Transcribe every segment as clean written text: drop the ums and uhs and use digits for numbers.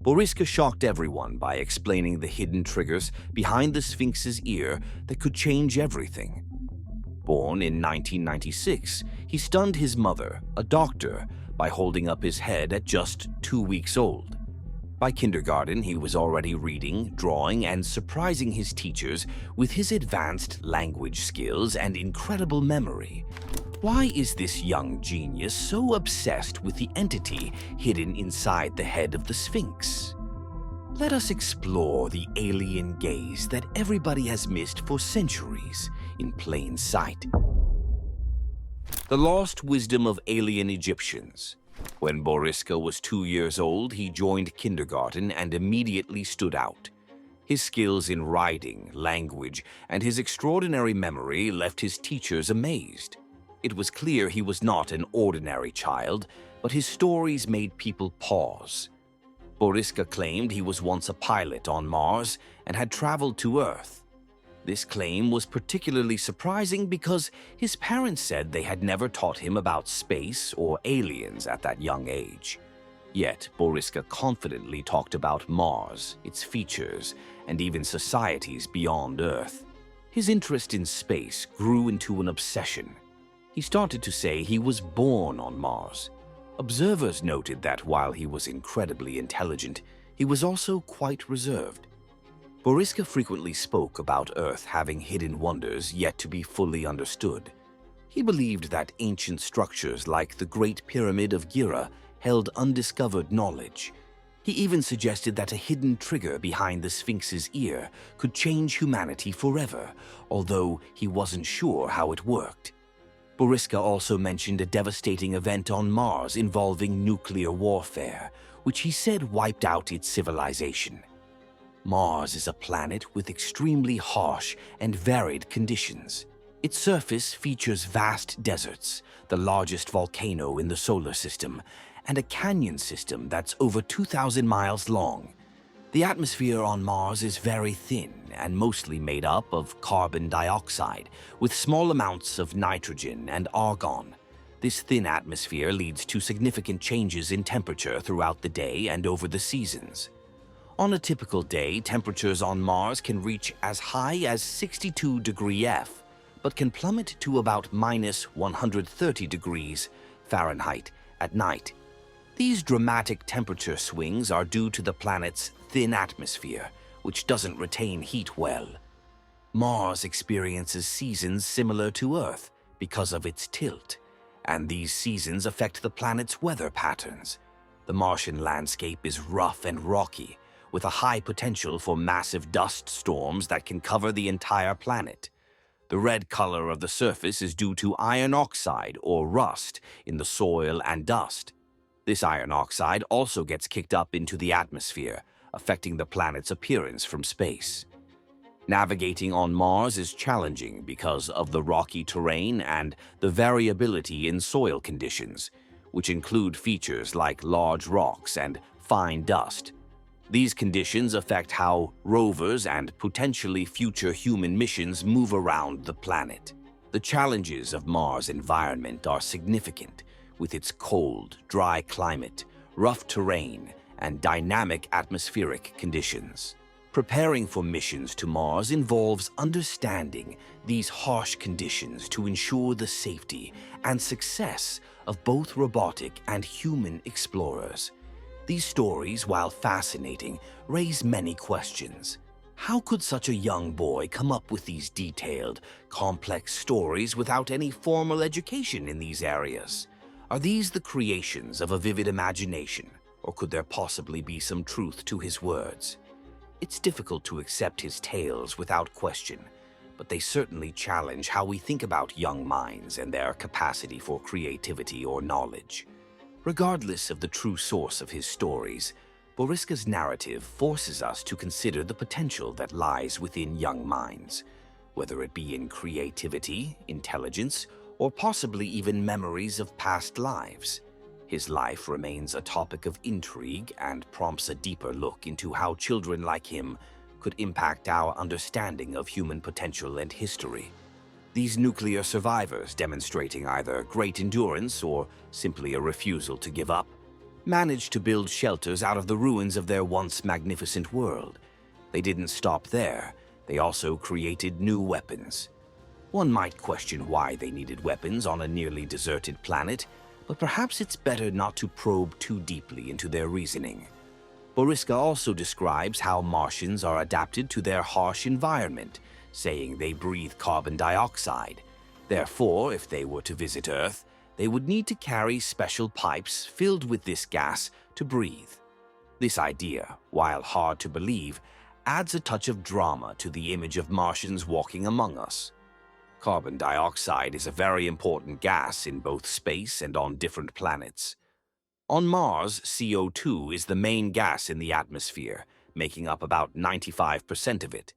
Boriska shocked everyone by explaining the hidden triggers behind the Sphinx's ear that could change everything. Born in 1996, he stunned his mother, a doctor, by holding up his head at just 2 weeks old. By kindergarten, he was already reading, drawing, and surprising his teachers with his advanced language skills and incredible memory. Why is this young genius so obsessed with the entity hidden inside the head of the Sphinx? Let us explore the alien gaze that everybody has missed for centuries in plain sight. The lost wisdom of alien Egyptians. When Boriska was 2 years old, he joined kindergarten and immediately stood out. His skills in writing, language, and his extraordinary memory left his teachers amazed. It was clear he was not an ordinary child, but his stories made people pause. Boriska claimed he was once a pilot on Mars and had traveled to Earth. This claim was particularly surprising because his parents said they had never taught him about space or aliens at that young age. Yet, Boriska confidently talked about Mars, its features, and even societies beyond Earth. His interest in space grew into an obsession. He started to say he was born on Mars. Observers noted that while he was incredibly intelligent, he was also quite reserved. Boriska frequently spoke about Earth having hidden wonders yet to be fully understood. He believed that ancient structures like the Great Pyramid of Gira held undiscovered knowledge. He even suggested that a hidden trigger behind the Sphinx's ear could change humanity forever, although he wasn't sure how it worked. Boriska also mentioned a devastating event on Mars involving nuclear warfare, which he said wiped out its civilization. Mars is a planet with extremely harsh and varied conditions. Its surface features vast deserts, the largest volcano in the solar system, and a canyon system that's over 2,000 miles long. The atmosphere on Mars is very thin and mostly made up of carbon dioxide, with small amounts of nitrogen and argon. This thin atmosphere leads to significant changes in temperature throughout the day and over the seasons. On a typical day, temperatures on Mars can reach as high as 62 degrees F, but can plummet to about minus 130 degrees Fahrenheit at night. These dramatic temperature swings are due to the planet's thin atmosphere, which doesn't retain heat well. Mars experiences seasons similar to Earth because of its tilt, and these seasons affect the planet's weather patterns. The Martian landscape is rough and rocky, with a high potential for massive dust storms that can cover the entire planet. The red color of the surface is due to iron oxide or rust in the soil and dust. This iron oxide also gets kicked up into the atmosphere, affecting the planet's appearance from space. Navigating on Mars is challenging because of the rocky terrain and the variability in soil conditions, which include features like large rocks and fine dust. These conditions affect how rovers and potentially future human missions move around the planet. The challenges of Mars' environment are significant, with its cold, dry climate, rough terrain, and dynamic atmospheric conditions. Preparing for missions to Mars involves understanding these harsh conditions to ensure the safety and success of both robotic and human explorers. These stories, while fascinating, raise many questions. How could such a young boy come up with these detailed, complex stories without any formal education in these areas? Are these the creations of a vivid imagination, or could there possibly be some truth to his words? It's difficult to accept his tales without question, but they certainly challenge how we think about young minds and their capacity for creativity or knowledge. Regardless of the true source of his stories, Boriska's narrative forces us to consider the potential that lies within young minds, whether it be in creativity, intelligence, or possibly even memories of past lives. His life remains a topic of intrigue and prompts a deeper look into how children like him could impact our understanding of human potential and history. These nuclear survivors demonstrating either great endurance or simply a refusal to give up. managed to build shelters out of the ruins of their once magnificent world. They didn't stop there. They also created new weapons. One might question why they needed weapons on a nearly deserted planet, but perhaps it's better not to probe too deeply into their reasoning. Boriska also describes how Martians are adapted to their harsh environment, saying they breathe carbon dioxide. Therefore, if they were to visit Earth, they would need to carry special pipes filled with this gas to breathe. This idea, while hard to believe, adds a touch of drama to the image of Martians walking among us. Carbon dioxide is a very important gas in both space and on different planets. On Mars, CO2 is the main gas in the atmosphere, making up about 95% of it.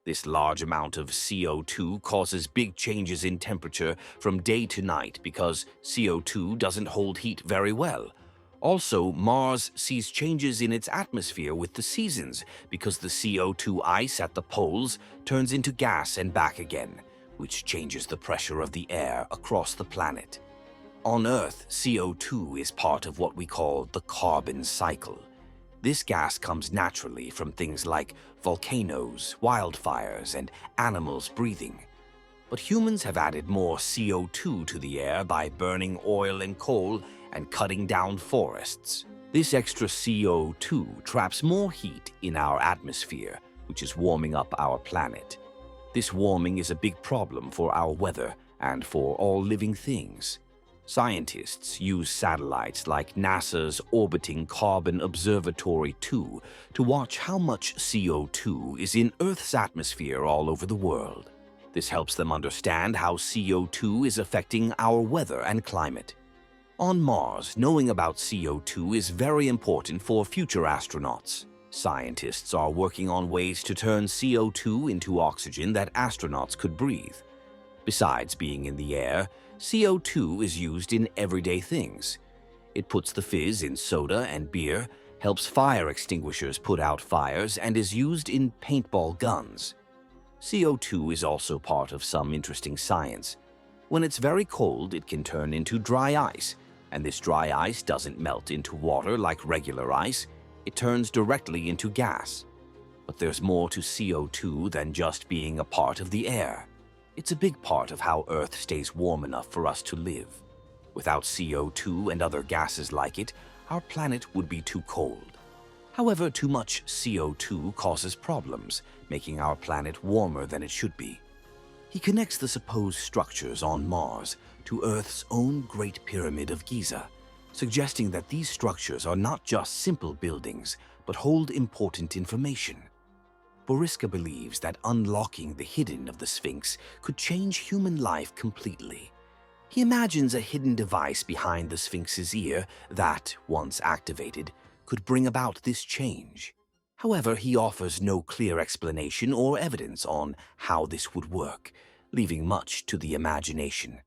This large amount of CO2 causes big changes in temperature from day to night because CO2 doesn't hold heat very well. Also, Mars sees changes in its atmosphere with the seasons because the CO2 ice at the poles turns into gas and back again, which changes the pressure of the air across the planet. On Earth, CO2 is part of what we call the carbon cycle. This gas comes naturally from things like volcanoes, wildfires, and animals breathing. But humans have added more CO2 to the air by burning oil and coal and cutting down forests. This extra CO2 traps more heat in our atmosphere, which is warming up our planet. This warming is a big problem for our weather and for all living things. Scientists use satellites like NASA's Orbiting Carbon Observatory 2 to watch how much CO2 is in Earth's atmosphere all over the world. This helps them understand how CO2 is affecting our weather and climate. On Mars, knowing about CO2 is very important for future astronauts. Scientists are working on ways to turn CO2 into oxygen that astronauts could breathe. Besides being in the air, CO2 is used in everyday things. It puts the fizz in soda and beer, helps fire extinguishers put out fires, and is used in paintball guns. CO2 is also part of some interesting science. When it's very cold, it can turn into dry ice, and this dry ice doesn't melt into water like regular ice. It turns directly into gas. But there's more to CO2 than just being a part of the air. It's a big part of how Earth stays warm enough for us to live. Without CO2 and other gases like it, our planet would be too cold. However, too much CO2 causes problems, making our planet warmer than it should be. He connects the supposed structures on Mars to Earth's own Great Pyramid of Giza, suggesting that these structures are not just simple buildings, but hold important information. Boriska believes that unlocking the hidden of the Sphinx could change human life completely. He imagines a hidden device behind the Sphinx's ear that, once activated, could bring about this change. However, he offers no clear explanation or evidence on how this would work, leaving much to the imagination.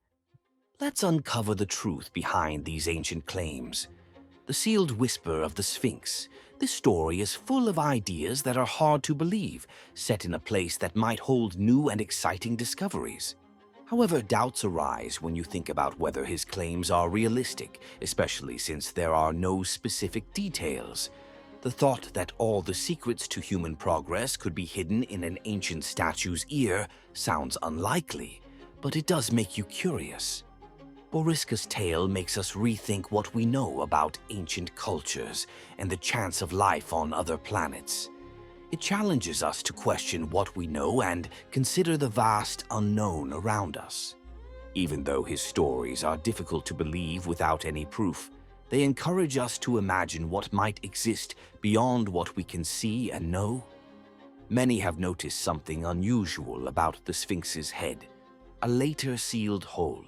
Let's uncover the truth behind these ancient claims. The sealed whisper of the Sphinx. This story is full of ideas that are hard to believe, set in a place that might hold new and exciting discoveries. However, doubts arise when you think about whether his claims are realistic, especially since there are no specific details. The thought that all the secrets to human progress could be hidden in an ancient statue's ear sounds unlikely, but it does make you curious. Boriska's tale makes us rethink what we know about ancient cultures and the chance of life on other planets. It challenges us to question what we know and consider the vast unknown around us. Even though his stories are difficult to believe without any proof, they encourage us to imagine what might exist beyond what we can see and know. Many have noticed something unusual about the Sphinx's head, a later sealed hole.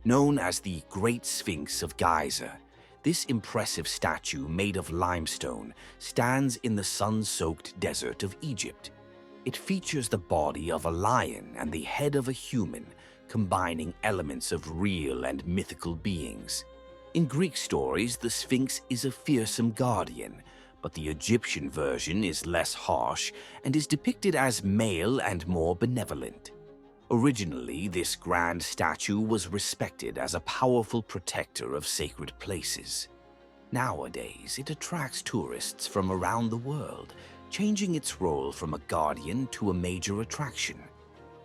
Known as the Great Sphinx of Giza, this impressive statue made of limestone stands in the sun-soaked desert of Egypt. It features the body of a lion and the head of a human, combining elements of real and mythical beings. In Greek stories, the Sphinx is a fearsome guardian, but the Egyptian version is less harsh and is depicted as male and more benevolent. Originally, this grand statue was respected as a powerful protector of sacred places. Nowadays, it attracts tourists from around the world, changing its role from a guardian to a major attraction.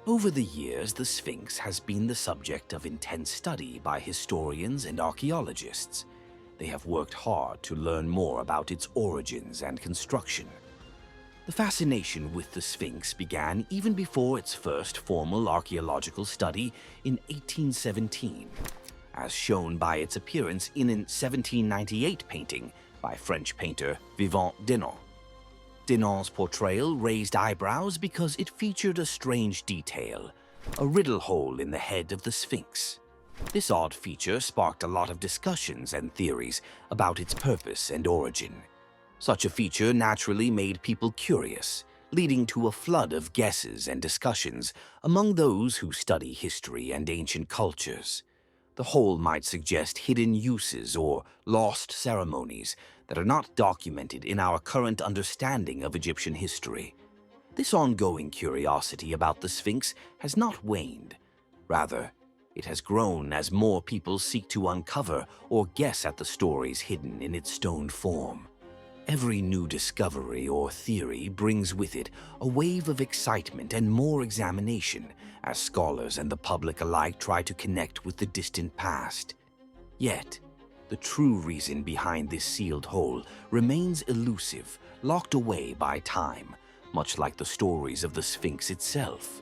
Over the years, the Sphinx has been the subject of intense study by historians and archaeologists. They have worked hard to learn more about its origins and construction. The fascination with the Sphinx began even before its first formal archaeological study in 1817, as shown by its appearance in an 1798 painting by French painter Vivant Denon. Denon's portrayal raised eyebrows because it featured a strange detail, a riddle hole in the head of the Sphinx. This odd feature sparked a lot of discussions and theories about its purpose and origin. Such a feature naturally made people curious, leading to a flood of guesses and discussions among those who study history and ancient cultures. The whole might suggest hidden uses or lost ceremonies that are not documented in our current understanding of Egyptian history. This ongoing curiosity about the Sphinx has not waned. Rather, it has grown as more people seek to uncover or guess at the stories hidden in its stone form. Every new discovery or theory brings with it a wave of excitement and more examination as scholars and the public alike try to connect with the distant past. Yet, the true reason behind this sealed hole remains elusive, locked away by time, much like the stories of the Sphinx itself.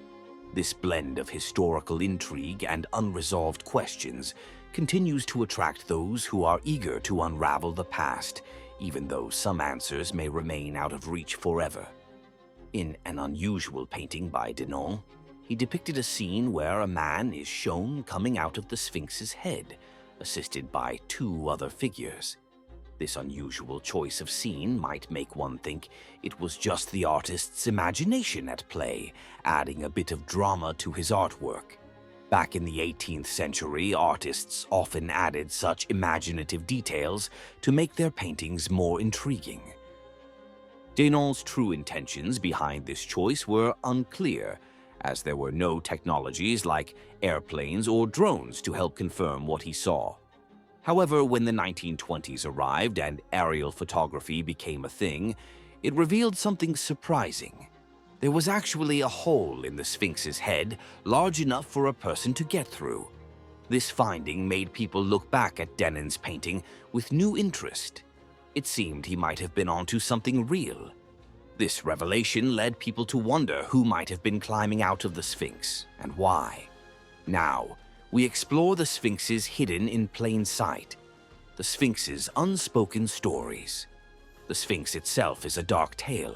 This blend of historical intrigue and unresolved questions continues to attract those who are eager to unravel the past, even though some answers may remain out of reach forever. In an unusual painting by Denon, he depicted a scene where a man is shown coming out of the Sphinx's head, assisted by two other figures. This unusual choice of scene might make one think it was just the artist's imagination at play, adding a bit of drama to his artwork. Back in the 18th century, artists often added such imaginative details to make their paintings more intriguing. Denon's true intentions behind this choice were unclear, as there were no technologies like airplanes or drones to help confirm what he saw. However, when the 1920s arrived and aerial photography became a thing, it revealed something surprising. There was actually a hole in the Sphinx's head large enough for a person to get through. This finding made people look back at Denon's painting with new interest. It seemed he might have been onto something real. This revelation led people to wonder who might have been climbing out of the Sphinx and why. Now, we explore the Sphinx's hidden in plain sight, the Sphinx's unspoken stories. The Sphinx itself is a dark tale.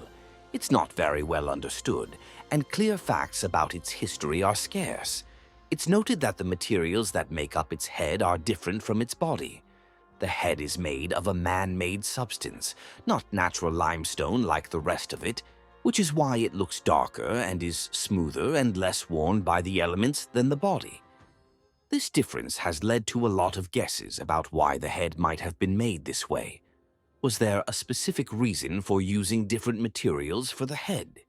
It's not very well understood, and clear facts about its history are scarce. It's noted that the materials that make up its head are different from its body. The head is made of a man-made substance, not natural limestone like the rest of it, which is why it looks darker and is smoother and less worn by the elements than the body. This difference has led to a lot of guesses about why the head might have been made this way. Was there a specific reason for using different materials for the head?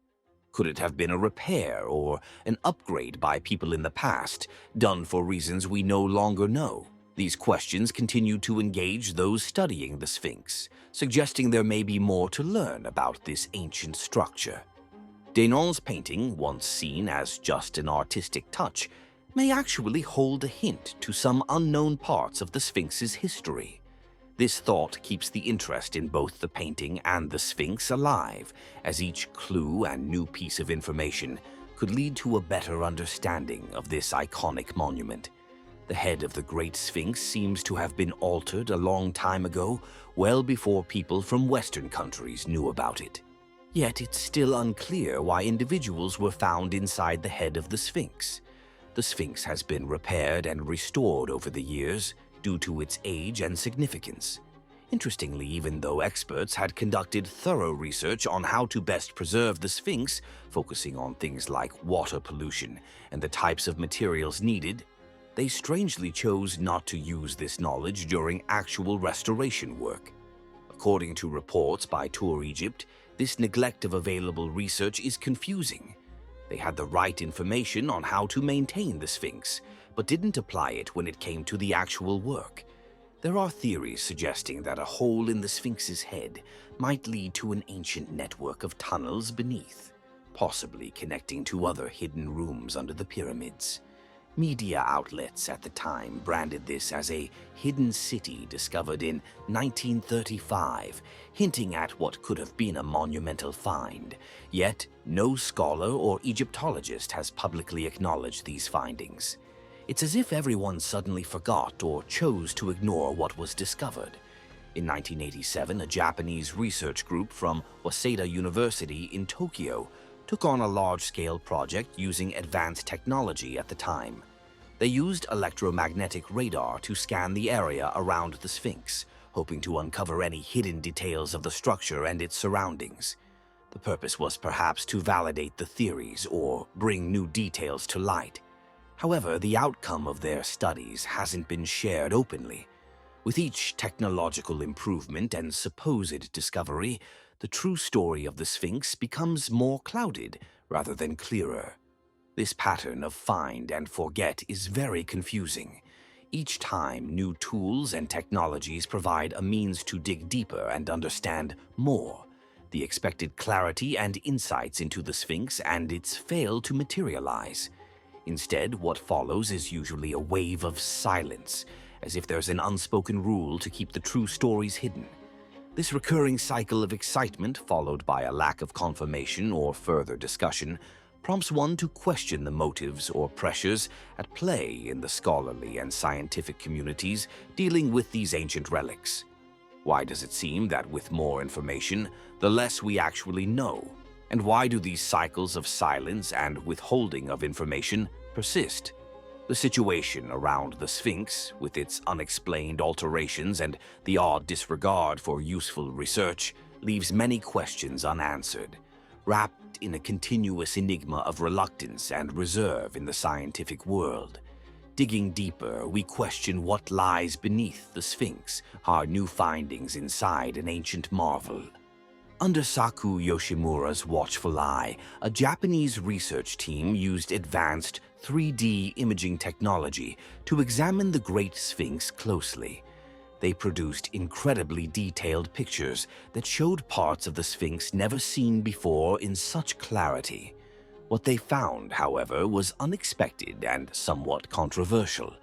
Could it have been a repair or an upgrade by people in the past, done for reasons we no longer know? These questions continue to engage those studying the Sphinx, suggesting there may be more to learn about this ancient structure. Denon's painting, once seen as just an artistic touch, may actually hold a hint to some unknown parts of the Sphinx's history. This thought keeps the interest in both the painting and the Sphinx alive, as each clue and new piece of information could lead to a better understanding of this iconic monument. The head of the Great Sphinx seems to have been altered a long time ago, well before people from Western countries knew about it. Yet it's still unclear why individuals were found inside the head of the Sphinx. The Sphinx has been repaired and restored over the years due to its age and significance. Interestingly, even though experts had conducted thorough research on how to best preserve the Sphinx, focusing on things like water pollution and the types of materials needed, they strangely chose not to use this knowledge during actual restoration work. According to reports by Tour Egypt, this neglect of available research is confusing. They had the right information on how to maintain the Sphinx, but didn't apply it when it came to the actual work. There are theories suggesting that a hole in the Sphinx's head might lead to an ancient network of tunnels beneath, possibly connecting to other hidden rooms under the pyramids. Media outlets at the time branded this as a hidden city discovered in 1935, hinting at what could have been a monumental find. Yet, no scholar or Egyptologist has publicly acknowledged these findings. It's as if everyone suddenly forgot or chose to ignore what was discovered. In 1987, a Japanese research group from Waseda University in Tokyo took on a large-scale project using advanced technology at the time. They used electromagnetic radar to scan the area around the Sphinx, hoping to uncover any hidden details of the structure and its surroundings. The purpose was perhaps to validate the theories or bring new details to light. However, the outcome of their studies hasn't been shared openly. With each technological improvement and supposed discovery, the true story of the Sphinx becomes more clouded rather than clearer. This pattern of find and forget is very confusing. Each time, new tools and technologies provide a means to dig deeper and understand more. The expected clarity and insights into the Sphinx and its fail to materialize. Instead, what follows is usually a wave of silence, as if there's an unspoken rule to keep the true stories hidden. This recurring cycle of excitement, followed by a lack of confirmation or further discussion, prompts one to question the motives or pressures at play in the scholarly and scientific communities dealing with these ancient relics. Why does it seem that with more information, the less we actually know? And why do these cycles of silence and withholding of information persist? The situation around the Sphinx, with its unexplained alterations and the odd disregard for useful research, leaves many questions unanswered, wrapped in a continuous enigma of reluctance and reserve in the scientific world. Digging deeper, we question what lies beneath the Sphinx, our new findings inside an ancient marvel. Under Saku Yoshimura's watchful eye, a Japanese research team used advanced 3D imaging technology to examine the Great Sphinx closely. They produced incredibly detailed pictures that showed parts of the Sphinx never seen before in such clarity. What they found, however, was unexpected and somewhat controversial.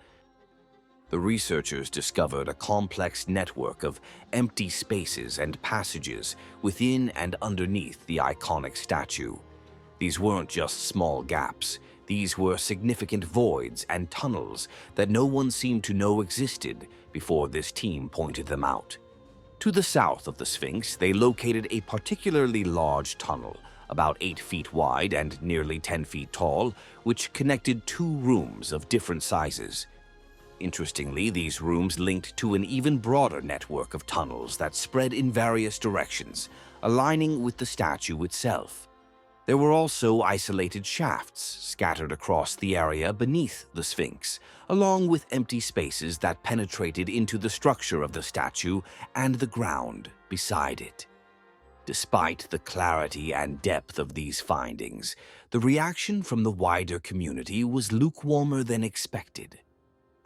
The researchers discovered a complex network of empty spaces and passages within and underneath the iconic statue. These weren't just small gaps. These were significant voids and tunnels that no one seemed to know existed before this team pointed them out. To the south of the Sphinx, they located a particularly large tunnel, about 8 feet wide and nearly 10 feet tall, which connected 2 rooms of different sizes. Interestingly, these rooms linked to an even broader network of tunnels that spread in various directions, aligning with the statue itself. There were also isolated shafts scattered across the area beneath the Sphinx, along with empty spaces that penetrated into the structure of the statue and the ground beside it. Despite the clarity and depth of these findings, the reaction from the wider community was lukewarmer than expected.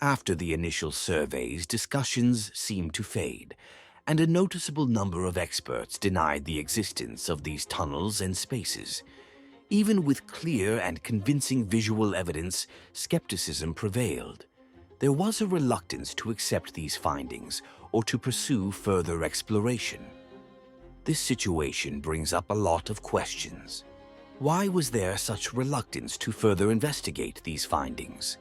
After the initial surveys, discussions seemed to fade, and a noticeable number of experts denied the existence of these tunnels and spaces. Even with clear and convincing visual evidence, skepticism prevailed. There was a reluctance to accept these findings or to pursue further exploration. This situation brings up a lot of questions. Why was there such reluctance to further investigate these findings?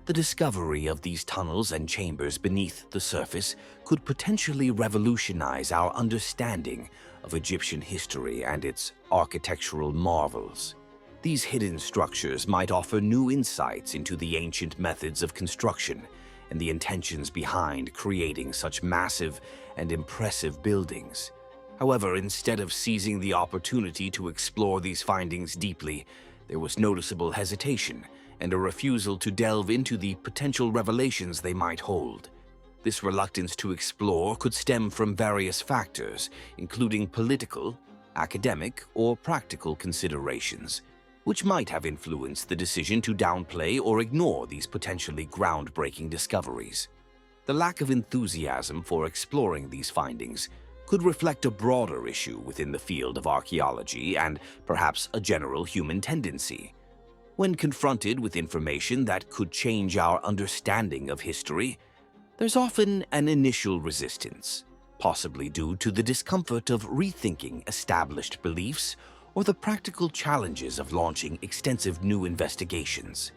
The discovery of these tunnels and chambers beneath the surface could potentially revolutionize our understanding of Egyptian history and its architectural marvels. These hidden structures might offer new insights into the ancient methods of construction and the intentions behind creating such massive and impressive buildings. However, instead of seizing the opportunity to explore these findings deeply, there was noticeable hesitation and a refusal to delve into the potential revelations they might hold. This reluctance to explore could stem from various factors, including political, academic, or practical considerations, which might have influenced the decision to downplay or ignore these potentially groundbreaking discoveries. The lack of enthusiasm for exploring these findings could reflect a broader issue within the field of archaeology and perhaps a general human tendency. When confronted with information that could change our understanding of history, there's often an initial resistance, possibly due to the discomfort of rethinking established beliefs or the practical challenges of launching extensive new investigations.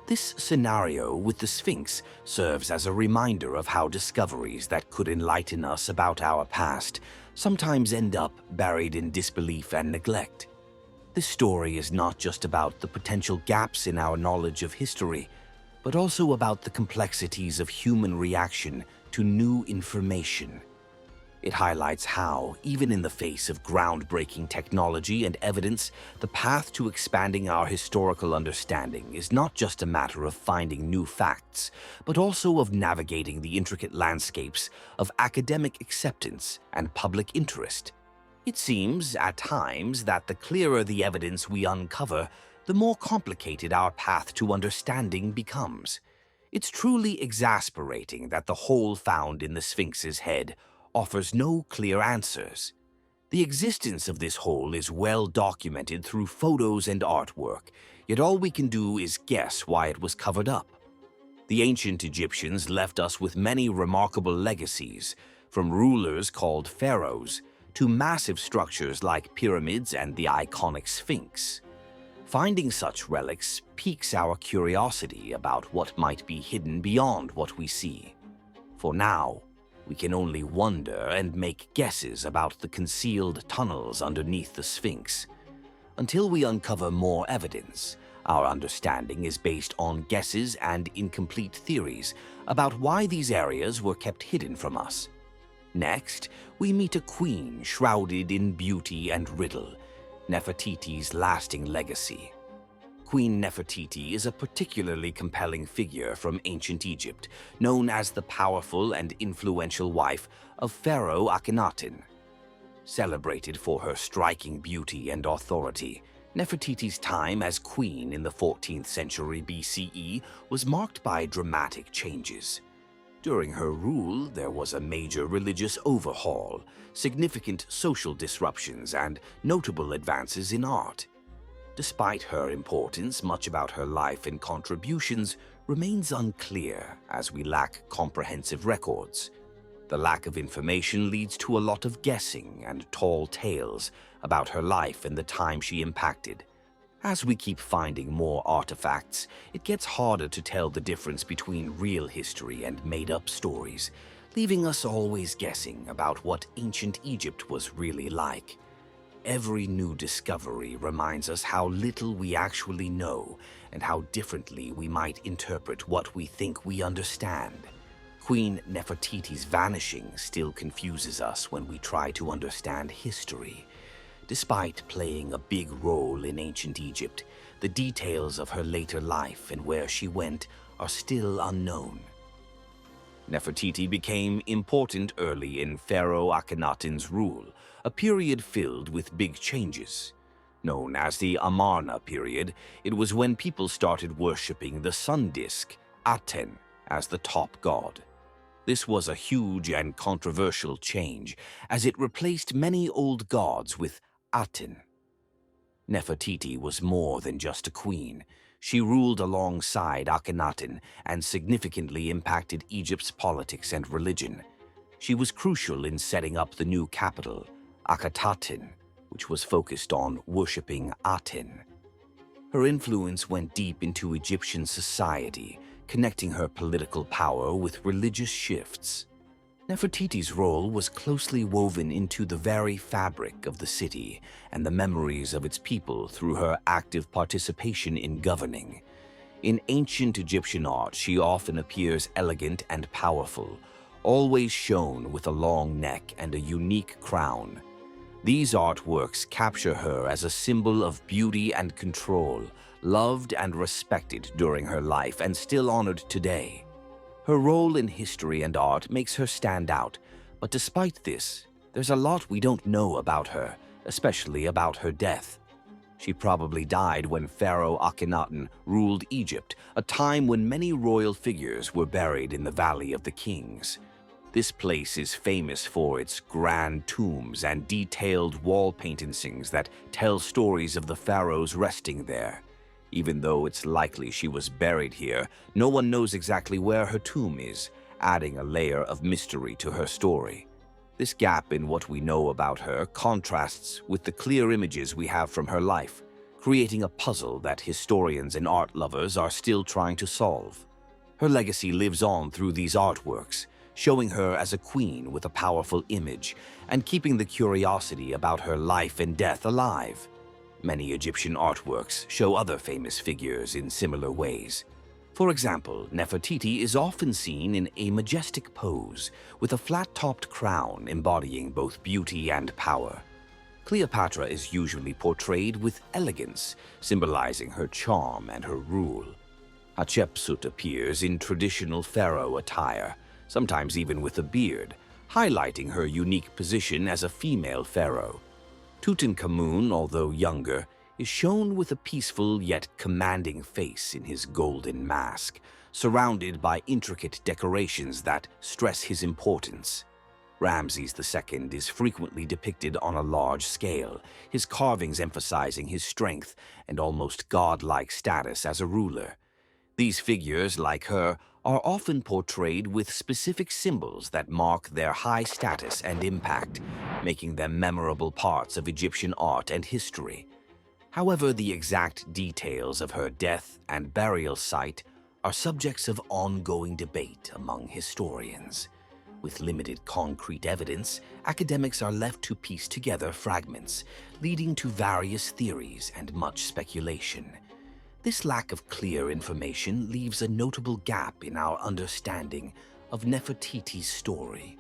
This scenario with the Sphinx serves as a reminder of how discoveries that could enlighten us about our past sometimes end up buried in disbelief and neglect. This story is not just about the potential gaps in our knowledge of history, but also about the complexities of human reaction to new information. It highlights how, even in the face of groundbreaking technology and evidence, the path to expanding our historical understanding is not just a matter of finding new facts, but also of navigating the intricate landscapes of academic acceptance and public interest. It seems, at times, that the clearer the evidence we uncover, the more complicated our path to understanding becomes. It's truly exasperating that the hole found in the Sphinx's head offers no clear answers. The existence of this hole is well documented through photos and artwork, yet all we can do is guess why it was covered up. The ancient Egyptians left us with many remarkable legacies, from rulers called pharaohs to massive structures like pyramids and the iconic Sphinx. Finding such relics piques our curiosity about what might be hidden beyond what we see. For now, we can only wonder and make guesses about the concealed tunnels underneath the Sphinx. Until we uncover more evidence, our understanding is based on guesses and incomplete theories about why these areas were kept hidden from us. Next, we meet a queen shrouded in beauty and riddle, Nefertiti's lasting legacy. Queen Nefertiti is a particularly compelling figure from ancient Egypt, known as the powerful and influential wife of Pharaoh Akhenaten. Celebrated for her striking beauty and authority, Nefertiti's time as queen in the 14th century BCE was marked by dramatic changes. During her rule, there was a major religious overhaul, significant social disruptions, and notable advances in art. Despite her importance, much about her life and contributions remains unclear as we lack comprehensive records. The lack of information leads to a lot of guessing and tall tales about her life and the time she impacted. As we keep finding more artifacts, it gets harder to tell the difference between real history and made-up stories, leaving us always guessing about what ancient Egypt was really like. Every new discovery reminds us how little we actually know and how differently we might interpret what we think we understand. Queen Nefertiti's vanishing still confuses us when we try to understand history. Despite playing a big role in ancient Egypt, the details of her later life and where she went are still unknown. Nefertiti became important early in Pharaoh Akhenaten's rule, a period filled with big changes. Known as the Amarna period, it was when people started worshipping the sun disk, Aten, as the top god. This was a huge and controversial change, as it replaced many old gods with Aten. Nefertiti was more than just a queen. She ruled alongside Akhenaten and significantly impacted Egypt's politics and religion. She was crucial in setting up the new capital, Akhetaten, which was focused on worshipping Aten. Her influence went deep into Egyptian society, connecting her political power with religious shifts. Nefertiti's role was closely woven into the very fabric of the city and the memories of its people through her active participation in governing. In ancient Egyptian art, she often appears elegant and powerful, always shown with a long neck and a unique crown. These artworks capture her as a symbol of beauty and control, loved and respected during her life and still honored today. Her role in history and art makes her stand out, but despite this, there's a lot we don't know about her, especially about her death. She probably died when Pharaoh Akhenaten ruled Egypt, a time when many royal figures were buried in the Valley of the Kings. This place is famous for its grand tombs and detailed wall paintings that tell stories of the pharaohs resting there. Even though it's likely she was buried here, no one knows exactly where her tomb is, adding a layer of mystery to her story. This gap in what we know about her contrasts with the clear images we have from her life, creating a puzzle that historians and art lovers are still trying to solve. Her legacy lives on through these artworks, showing her as a queen with a powerful image and keeping the curiosity about her life and death alive. Many Egyptian artworks show other famous figures in similar ways. For example, Nefertiti is often seen in a majestic pose, with a flat-topped crown embodying both beauty and power. Cleopatra is usually portrayed with elegance, symbolizing her charm and her rule. Hatshepsut appears in traditional pharaoh attire, sometimes even with a beard, highlighting her unique position as a female pharaoh. Tutankhamun, although younger, is shown with a peaceful yet commanding face in his golden mask, surrounded by intricate decorations that stress his importance. Ramses II is frequently depicted on a large scale, his carvings emphasizing his strength and almost godlike status as a ruler. These figures, like her, are often portrayed with specific symbols that mark their high status and impact, making them memorable parts of Egyptian art and history. However, the exact details of her death and burial site are subjects of ongoing debate among historians. With limited concrete evidence, academics are left to piece together fragments, leading to various theories and much speculation. This lack of clear information leaves a notable gap in our understanding of Nefertiti's story.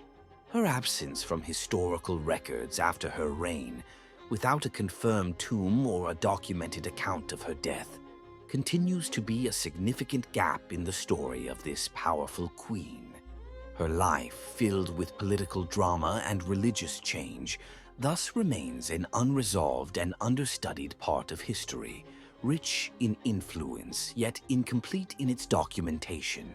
Her absence from historical records after her reign, without a confirmed tomb or a documented account of her death, continues to be a significant gap in the story of this powerful queen. Her life, filled with political drama and religious change, thus remains an unresolved and understudied part of history, rich in influence, yet incomplete in its documentation.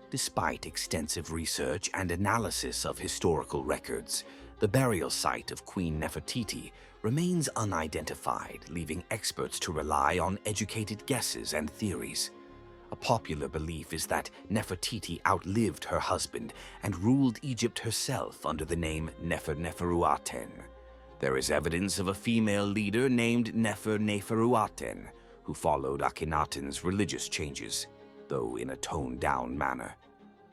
Despite extensive research and analysis of historical records, the burial site of Queen Nefertiti remains unidentified, leaving experts to rely on educated guesses and theories. A popular belief is that Nefertiti outlived her husband and ruled Egypt herself under the name Nefer-Neferuaten. There is evidence of a female leader named Nefer-Neferuaten, who followed Akhenaten's religious changes, though in a toned-down manner.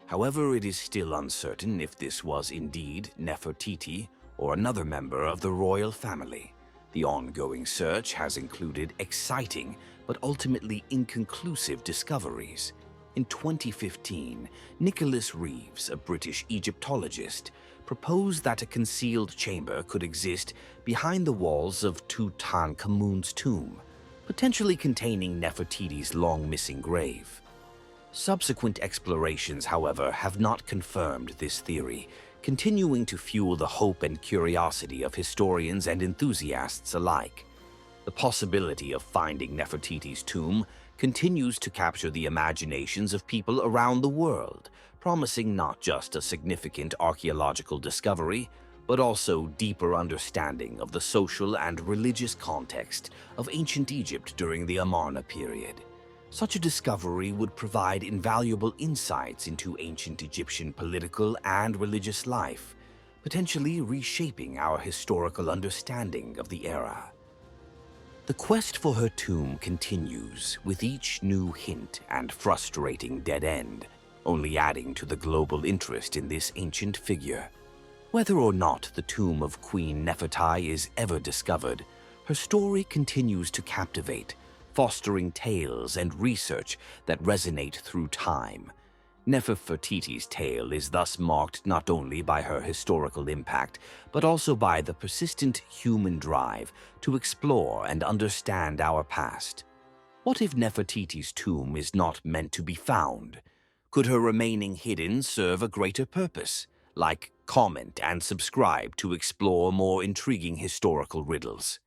However, it is still uncertain if this was indeed Nefertiti or another member of the royal family. The ongoing search has included exciting but ultimately inconclusive discoveries. In 2015, Nicholas Reeves, a British Egyptologist, proposed that a concealed chamber could exist behind the walls of Tutankhamun's tomb, potentially containing Nefertiti's long-missing grave. Subsequent explorations, however, have not confirmed this theory, continuing to fuel the hope and curiosity of historians and enthusiasts alike. The possibility of finding Nefertiti's tomb continues to capture the imaginations of people around the world, promising not just a significant archaeological discovery, but also deeper understanding of the social and religious context of ancient Egypt during the Amarna period. Such a discovery would provide invaluable insights into ancient Egyptian political and religious life, potentially reshaping our historical understanding of the era. The quest for her tomb continues, with each new hint and frustrating dead end, only adding to the global interest in this ancient figure. Whether or not the tomb of Queen Nefertiti is ever discovered, her story continues to captivate, fostering tales and research that resonate through time. Nefertiti's tale is thus marked not only by her historical impact, but also by the persistent human drive to explore and understand our past. What if Nefertiti's tomb is not meant to be found? Could her remaining hidden serve a greater purpose? Like, comment, and subscribe to explore more intriguing historical riddles.